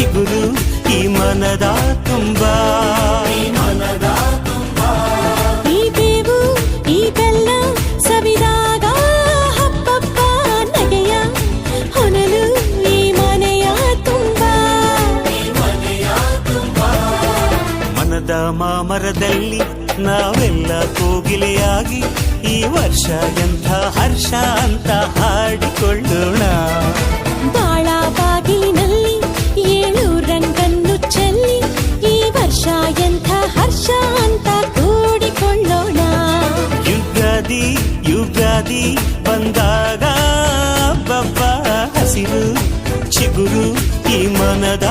ಚಿಗುರು ಈ ಮನದ ತುಂಬ. ಈ ಬೇವು ಈ ಬೆಲ್ಲ ಸವಿದಾಗ ಹಬ್ಬಬ್ಬ ನಗೆಯ ಹೊನಲು ಈ ಮನೆಯ ತುಂಬ. ಮನದ ಮಾಮರದಲ್ಲಿ ನಾವೆಲ್ಲ ಕೋಗಿಲೆಯಾಗಿ ಈ ವರ್ಷ ಎಂಥ ಹರ್ಷ ಅಂತ ಹಾಡಿಕೊಳ್ಳೋಣ. ಬಾಳ ಬಾಗಿಲಿನಲ್ಲಿ 7 ರಂಗನ್ನು ಚೆಲ್ಲಿ ಈ ವರ್ಷ ಎಂಥ ಹರ್ಷ ಅಂತ ಕೂಡಿಕೊಳ್ಳೋಣ. ಯುಗಾದಿ ಯುಗಾದಿ ಬಂದಾಗ ಬಬ್ಬ ಹಸಿರು ಚಿಗುರು ಈ ಮನದ